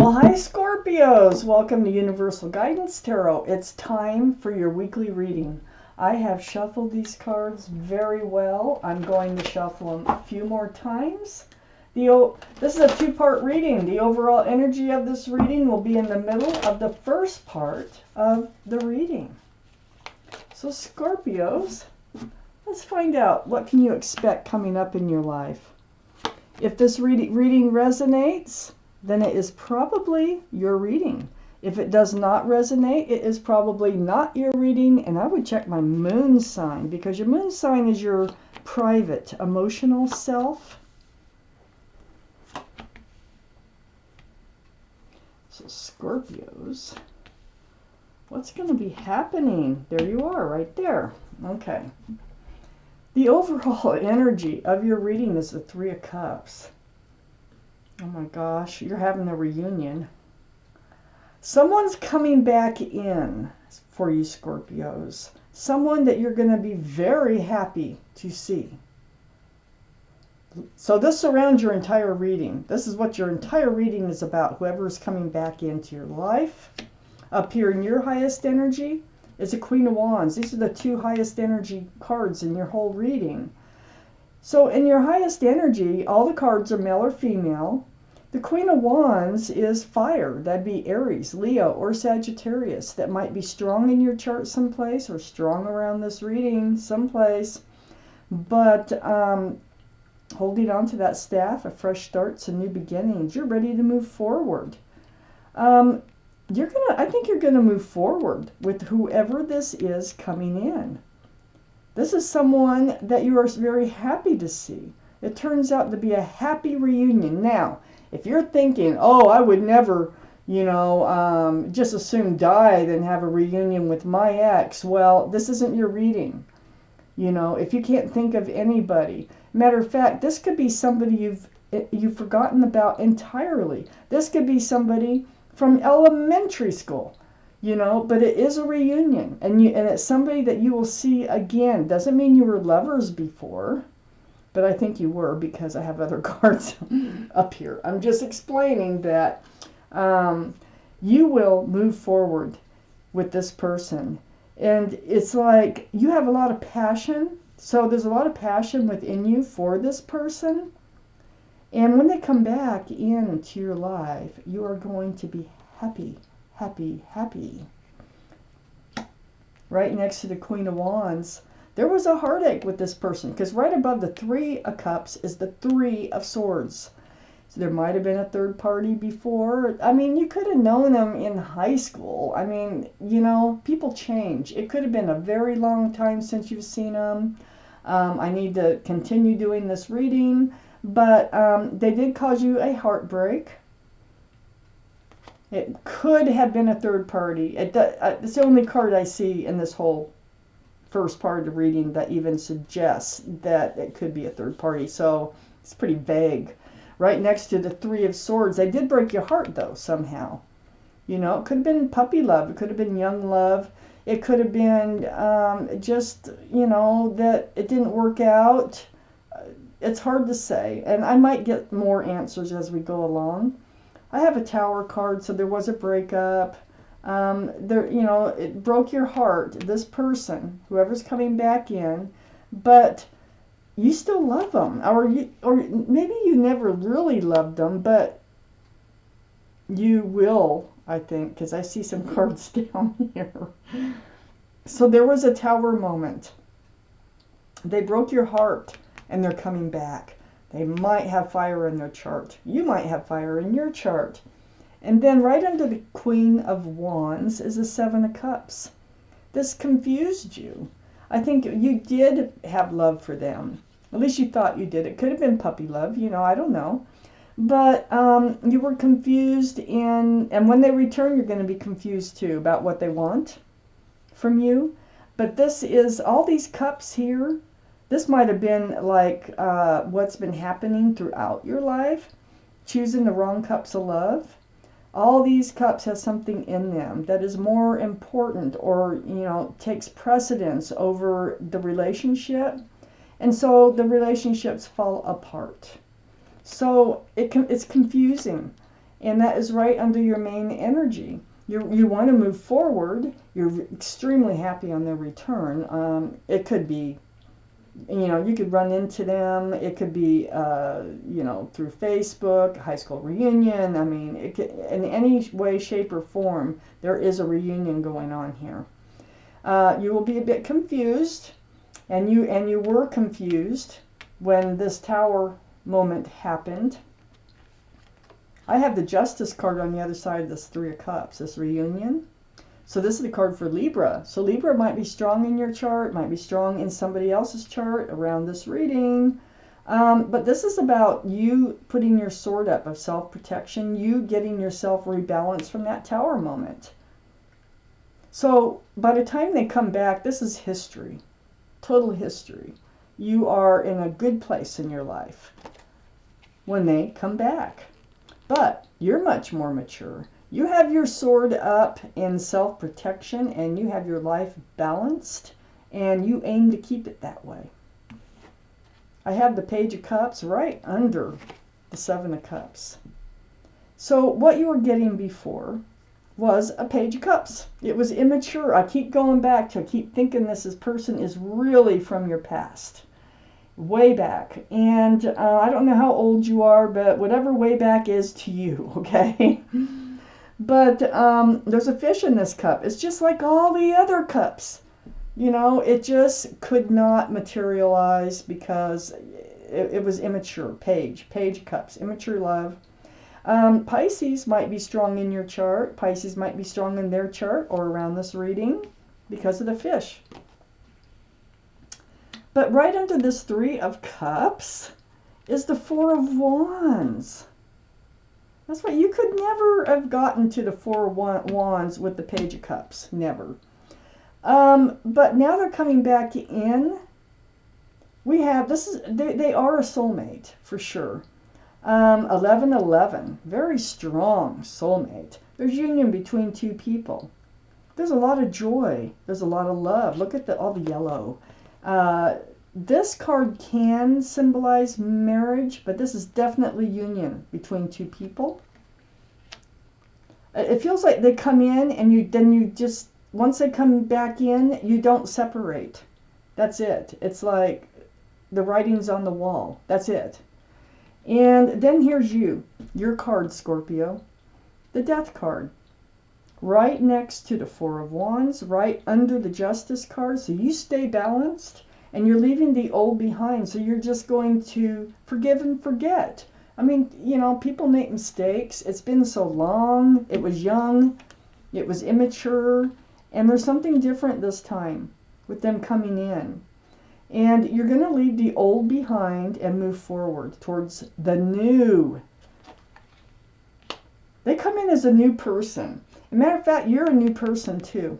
Well, hi Scorpios! Welcome to Universal Guidance Tarot. It's time for your weekly reading. I have shuffled these cards very well. I'm going to shuffle them a few more times. This is a two-part reading. The overall energy of this reading will be in the middle of the first part of the reading. So Scorpios, let's find out what can you expect coming up in your life. If this reading resonates, then it is probably your reading. If it does not resonate, it is probably not your reading, and I would check my moon sign, because your moon sign is your private, emotional self. So Scorpios, what's going to be happening? There you are, right there. Okay. The overall energy of your reading is the Three of Cups. Oh my gosh, you're having a reunion. Someone's coming back in for you, Scorpios. Someone that you're going to be very happy to see. So this surrounds your entire reading. This is what your entire reading is about. Whoever is coming back into your life. Up here in your highest energy is a Queen of Wands. These are the two highest energy cards in your whole reading. So in your highest energy, all the cards are male or female. The Queen of Wands is fire. That'd be Aries, Leo, or Sagittarius. That might be strong in your chart someplace or strong around this reading someplace. But holding on to that staff, a fresh starts and new beginnings. You're ready to move forward. I think you're gonna move forward with whoever this is coming in. This is someone that you are very happy to see. It turns out to be a happy reunion. Now, if you're thinking, oh, I would never, just as soon die than have a reunion with my ex, well, this isn't your reading. If you can't think of anybody. Matter of fact, this could be somebody you've forgotten about entirely. This could be somebody from elementary school. But it is a reunion, and it's somebody that you will see again. Doesn't mean you were lovers before, but I think you were, because I have other cards up here. I'm just explaining that you will move forward with this person, and it's like you have a lot of passion. So there's a lot of passion within you for this person, and when they come back into your life, you are going to be happy. Happy, happy. Right next to the Queen of Wands, there was a heartache with this person, because right above the Three of Cups is the Three of Swords. So there might have been a third party before. I mean, you could have known them in high school. I mean, people change. It could have been a very long time since you've seen them. I need to continue doing this reading, but they did cause you a heartbreak. It could have been a third party. It's the only card I see in this whole first part of the reading that even suggests that it could be a third party. So it's pretty vague. Right next to the Three of Swords, they did break your heart, though, somehow. It could have been puppy love. It could have been young love. It could have been that it didn't work out. It's hard to say. And I might get more answers as we go along. I have a Tower card, so there was a breakup. It broke your heart, this person, whoever's coming back in, but you still love them, or maybe you never really loved them, but you will, I think, because I see some cards down here. So there was a Tower moment. They broke your heart, and they're coming back. They might have fire in their chart. You might have fire in your chart. And then right under the Queen of Wands is the Seven of Cups. This confused you. I think you did have love for them. At least you thought you did. It could have been puppy love, I don't know. But you were confused, and when they return, you're going to be confused too about what they want from you. But this is all these cups here. This might have been like what's been happening throughout your life, choosing the wrong cups of love. All these cups have something in them that is more important, or takes precedence over the relationship, and so the relationships fall apart. So it's confusing. And that is right under your main energy. You want to move forward. You're extremely happy on their return. It could be, you could run into them. It could be, through Facebook, high school reunion. I mean, it could, in any way, shape, or form, there is a reunion going on here. You will be a bit confused, and you were confused when this Tower moment happened. I have the Justice card on the other side of this Three of Cups, this reunion. So this is the card for Libra. So Libra might be strong in your chart, might be strong in somebody else's chart around this reading. But this is about you putting your sword up of self-protection, you getting yourself rebalanced from that Tower moment. So by the time they come back, this is history, total history. You are in a good place in your life when they come back. But you're much more mature. You have your sword up in self-protection, and you have your life balanced, and you aim to keep it that way. I have the Page of Cups right under the Seven of Cups. So what you were getting before was a Page of Cups. It was immature. I keep going back to, I keep thinking this person is really from your past. Way back. And I don't know how old you are, but whatever way back is to you, okay? But there's a fish in this cup. It's just like all the other cups. It just could not materialize because it was immature. Page of Cups, immature love. Pisces might be strong in your chart. Pisces might be strong in their chart or around this reading because of the fish. But right under this Three of Cups is the Four of Wands. That's right. You could never have gotten to the Four of Wands with the Page of Cups. Never. But now they're coming back in. We have, they are a soulmate for sure. 1111, very strong soulmate. There's union between two people. There's a lot of joy. There's a lot of love. Look at all the yellow. This card can symbolize marriage, but this is definitely union between two people. It feels like they come in and then you just, once they come back in, you don't separate. That's it. It's like the writing's on the wall. That's it. And then here's your card, Scorpio, the Death card. Right next to the Four of Wands, right under the Justice card. So you stay balanced and you're leaving the old behind. So you're just going to forgive and forget. I mean, people make mistakes. It's been so long. It was young. It was immature. And there's something different this time with them coming in. And you're going to leave the old behind and move forward towards the new. They come in as a new person. As a matter of fact, you're a new person too.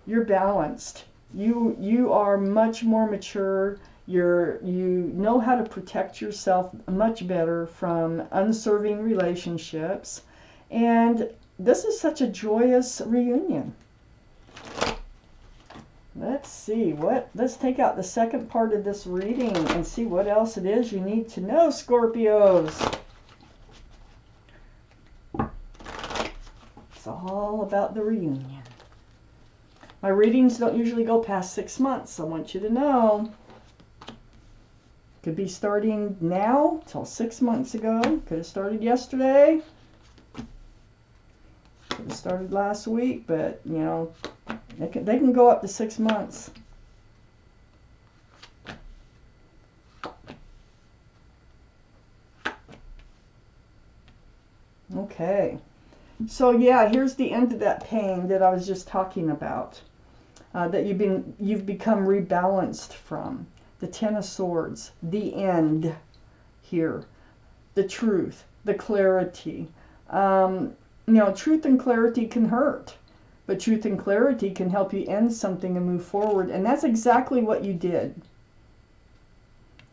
You're balanced. You are much more mature. You know how to protect yourself much better from unserving relationships. And this is such a joyous reunion. Let's see, let's take out the second part of this reading and see what else it is you need to know, Scorpios. It's all about the reunion. My readings don't usually go past 6 months. I want you to know. Could be starting now till 6 months ago. Could have started yesterday. Could have started last week, but they can go up to 6 months. Okay. So yeah, here's the end of that pain that I was just talking about. That you've become rebalanced from. The Ten of Swords, the end here, the truth, the clarity. Truth and clarity can hurt, but truth and clarity can help you end something and move forward, and that's exactly what you did.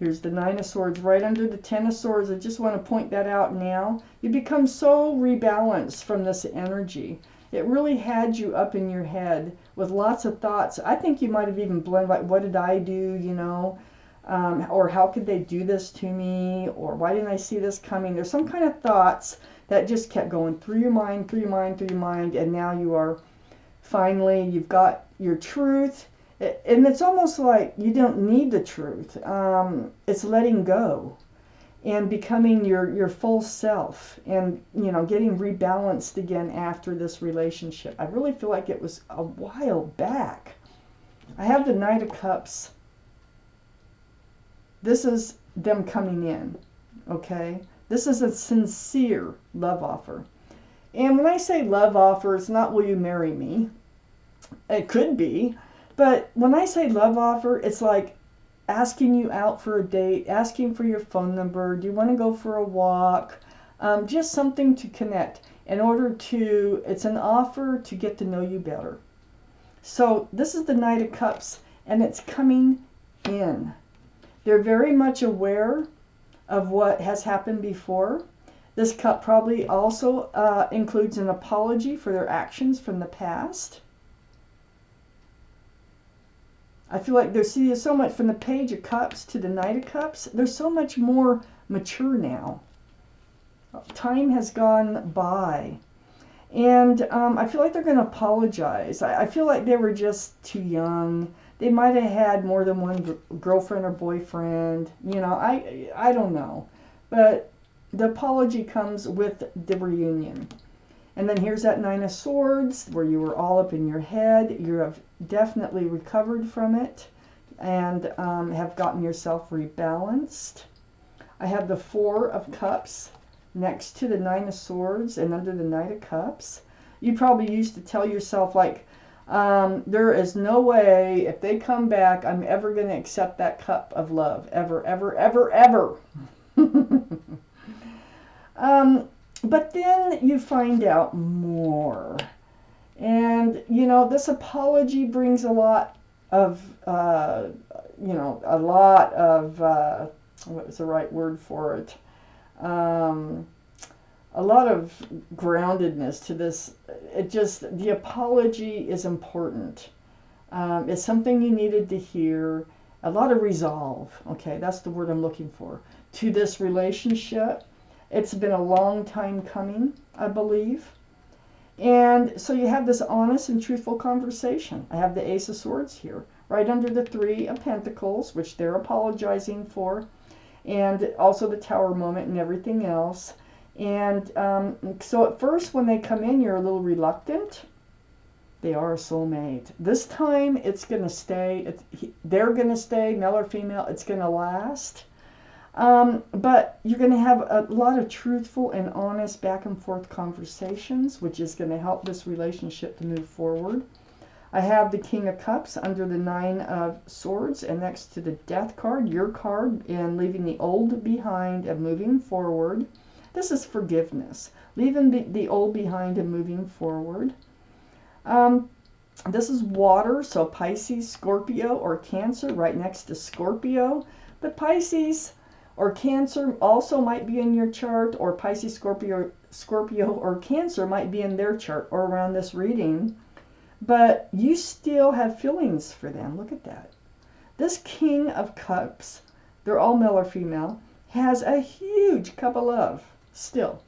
Here's the Nine of Swords right under the Ten of Swords. I just want to point that out now. You become so rebalanced from this energy. It really had you up in your head with lots of thoughts. I think you might have even blended, like, what did I do, or how could they do this to me, or why didn't I see this coming? There's some kind of thoughts that just kept going through your mind, through your mind, through your mind, and now you are finally, you've got your truth. And it's almost like you don't need the truth. It's letting go and becoming your full self, and getting rebalanced again after this relationship. I really feel like it was a while back. I have the Knight of Cups. This is them coming in, okay? This is a sincere love offer. And when I say love offer, it's not will you marry me? It could be. But when I say love offer, it's like asking you out for a date, asking for your phone number, do you want to go for a walk? Just something to connect in order to, it's an offer to get to know you better. So this is the Knight of Cups, and it's coming in. They're very much aware of what has happened before. This cup probably also includes an apology for their actions from the past. I feel like there's so much from the Page of Cups to the Knight of Cups. They're so much more mature now. Time has gone by. And I feel like they're going to apologize. I feel like they were just too young. They might have had more than one girlfriend or boyfriend. I don't know. But the apology comes with the reunion. And then here's that Nine of Swords, where you were all up in your head. You have definitely recovered from it and have gotten yourself rebalanced. I have the Four of Cups next to the Nine of Swords and under the Knight of Cups. You probably used to tell yourself, like, there is no way, if they come back, I'm ever going to accept that cup of love. Ever, ever, ever, ever. But then you find out more. And, this apology brings a lot of, what was the right word for it? A lot of groundedness to this. The apology is important. It's something you needed to hear. A lot of resolve. Okay, that's the word I'm looking for. To this relationship. It's been a long time coming, I believe. And so you have this honest and truthful conversation. I have the Ace of Swords here, right under the Three of Pentacles, which they're apologizing for, and also the Tower moment and everything else. And so at first when they come in, you're a little reluctant. They are a soulmate. This time it's going to stay. They're going to stay, male or female. It's going to last. But you're going to have a lot of truthful and honest back and forth conversations, which is going to help this relationship to move forward. I have the King of Cups under the Nine of Swords, and next to the Death card, your card, and leaving the old behind and moving forward. This is forgiveness, leaving the old behind and moving forward. This is water, so Pisces, Scorpio, or Cancer, right next to Scorpio. But Pisces or Cancer also might be in your chart, or Pisces, Scorpio, or Cancer might be in their chart or around this reading. But you still have feelings for them. Look at that. This King of Cups, they're all male or female, has a huge cup of love. Still.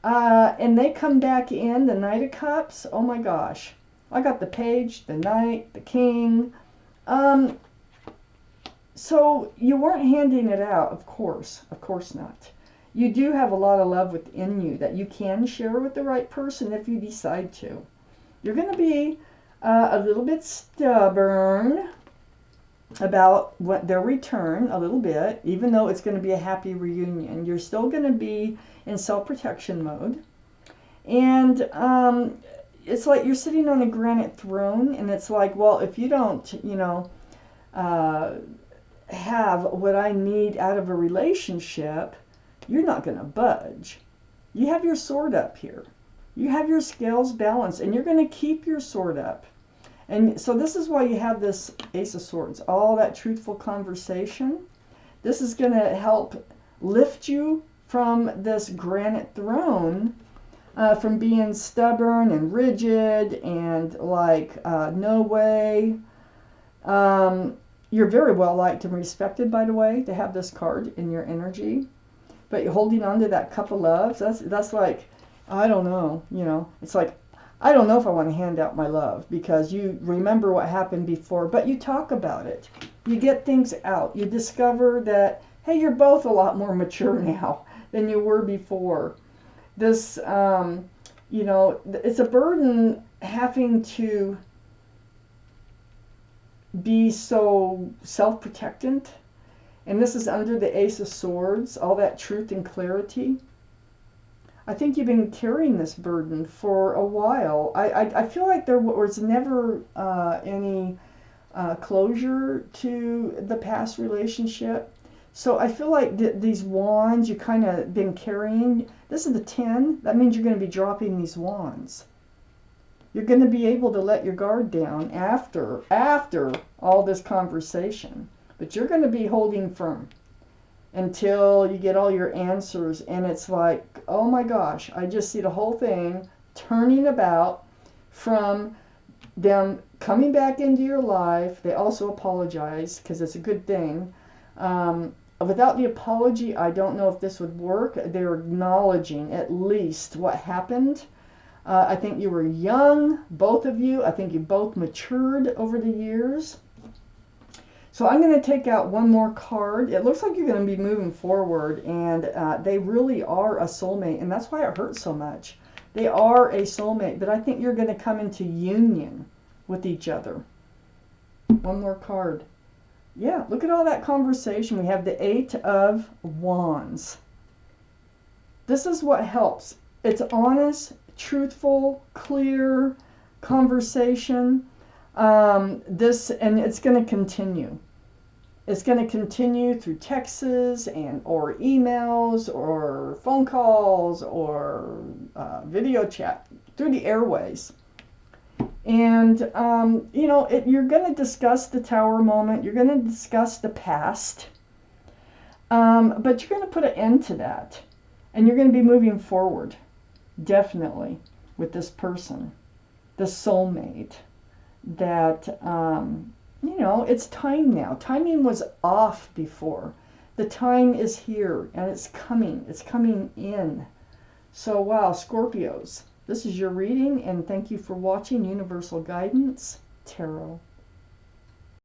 And they come back in, the Knight of Cups. Oh my gosh. I got the Page, the Knight, the King. So you weren't handing it out, of course not. You do have a lot of love within you that you can share with the right person if you decide to. You're going to be a little bit stubborn about their return, a little bit, even though it's going to be a happy reunion. You're still going to be in self-protection mode. And it's like you're sitting on a granite throne, and it's like, well, if you don't, have what I need out of a relationship, you're not going to budge. You have your sword up here. You have your scales balanced, and you're going to keep your sword up. And so this is why you have this Ace of Swords, all that truthful conversation. This is going to help lift you from this granite throne, from being stubborn and rigid and like, no way. You're very well liked and respected, by the way, to have this card in your energy. But you're holding on to that cup of love. That's like, I don't know, you know, it's like, I don't know if I want to hand out my love, because you remember what happened before, but you talk about it. You get things out. You discover that, hey, you're both a lot more mature now than you were before. This, you know, it's a burden having to be so self-protectant. And this is under the Ace of Swords, all that truth and clarity. I think you've been carrying this burden for a while. I feel like there was never any closure to the past relationship. So I feel like these wands you kind of been carrying. This is the 10. That means you're going to be dropping these wands. You're going to be able to let your guard down after all this conversation. But you're going to be holding firm until you get all your answers. And it's like, oh my gosh, I just see the whole thing turning about from them coming back into your life. They also apologize, because it's a good thing. Without the apology, I don't know if this would work. They're acknowledging at least what happened. I think you were young, both of you. I think you both matured over the years. So I'm going to take out one more card. It looks like you're going to be moving forward, and they really are a soulmate, and that's why it hurts so much. They are a soulmate, but I think you're going to come into union with each other. One more card. Yeah, look at all that conversation. We have the 8 of Wands. This is what helps. It's honest, truthful, clear conversation. And it's going to continue. It's going to continue through texts or emails or phone calls or video chat through the airways. And, you know, you're going to discuss the Tower moment. You're going to discuss the past. But you're going to put an end to that. And you're going to be moving forward, definitely, with this person, the soulmate. That, you know, it's time now. Timing was off before. The time is here, and it's coming. It's coming in. So, wow, Scorpios, this is your reading, and thank you for watching Universal Guidance Tarot.